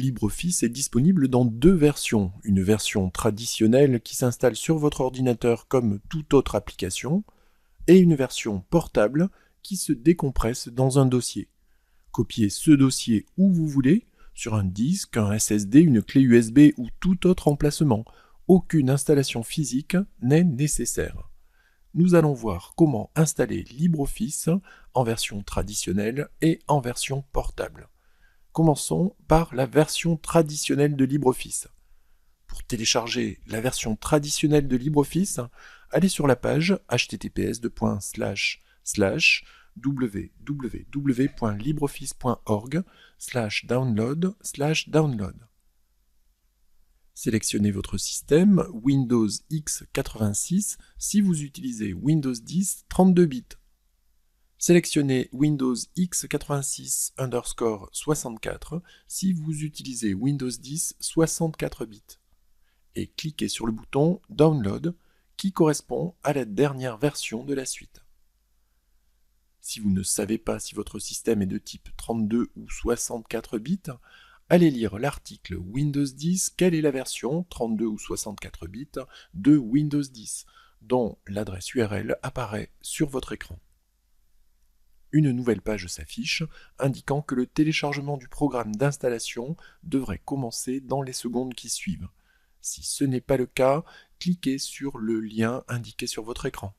LibreOffice est disponible dans deux versions. Une version traditionnelle qui s'installe sur votre ordinateur comme toute autre application, et une version portable qui se décompresse dans un dossier. Copiez ce dossier où vous voulez, sur un disque, un SSD, une clé USB ou tout autre emplacement. Aucune installation physique n'est nécessaire. Nous allons voir comment installer LibreOffice en version traditionnelle et en version portable. Commençons par la version traditionnelle de LibreOffice. Pour télécharger la version traditionnelle de LibreOffice, allez sur la page https://www.libreoffice.org/download/download. Sélectionnez votre système Windows x86 si vous utilisez Windows 10 32 bits. Sélectionnez Windows x86_64 si vous utilisez Windows 10 64 bits. Et cliquez sur le bouton Download qui correspond à la dernière version de la suite. Si vous ne savez pas si votre système est de type 32 ou 64 bits, allez lire l'article Windows 10, quelle est la version 32 ou 64 bits de Windows 10, dont l'adresse URL apparaît sur votre écran. Une nouvelle page s'affiche indiquant que le téléchargement du programme d'installation devrait commencer dans les secondes qui suivent. Si ce n'est pas le cas, cliquez sur le lien indiqué sur votre écran.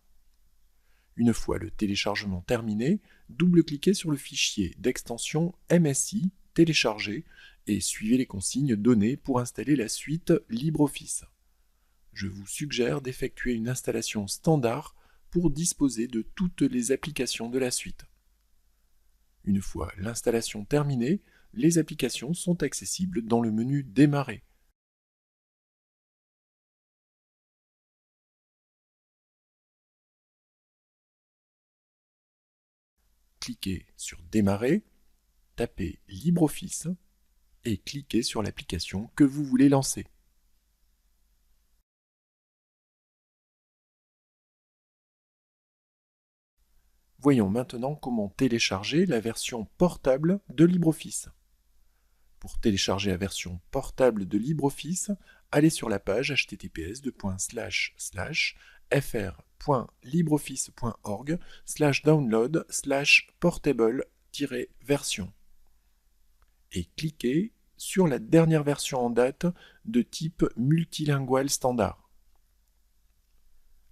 Une fois le téléchargement terminé, double-cliquez sur le fichier d'extension MSI téléchargé et suivez les consignes données pour installer la suite LibreOffice. Je vous suggère d'effectuer une installation standard pour disposer de toutes les applications de la suite. Une fois l'installation terminée, les applications sont accessibles dans le menu Démarrer. Cliquez sur Démarrer, tapez LibreOffice et cliquez sur l'application que vous voulez lancer. Voyons maintenant comment télécharger la version portable de LibreOffice. Pour télécharger la version portable de LibreOffice, allez sur la page https://fr.libreoffice.org/download/portable-version et cliquez sur la dernière version en date de type multilingual standard.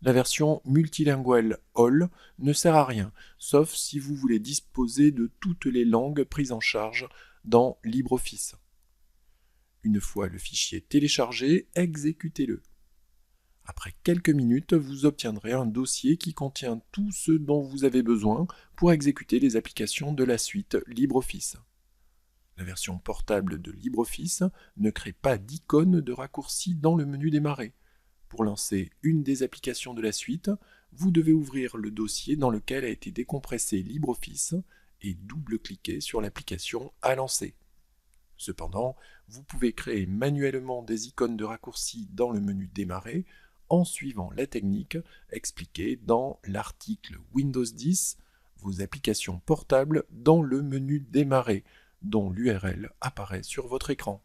La version multilingual All ne sert à rien, sauf si vous voulez disposer de toutes les langues prises en charge dans LibreOffice. Une fois le fichier téléchargé, exécutez-le. Après quelques minutes, vous obtiendrez un dossier qui contient tout ce dont vous avez besoin pour exécuter les applications de la suite LibreOffice. La version portable de LibreOffice ne crée pas d'icône de raccourci dans le menu Démarrer. Pour lancer une des applications de la suite, vous devez ouvrir le dossier dans lequel a été décompressé LibreOffice et double-cliquer sur l'application à lancer. Cependant, vous pouvez créer manuellement des icônes de raccourci dans le menu Démarrer en suivant la technique expliquée dans l'article Windows 10, vos applications portables dans le menu Démarrer, dont l'URL apparaît sur votre écran.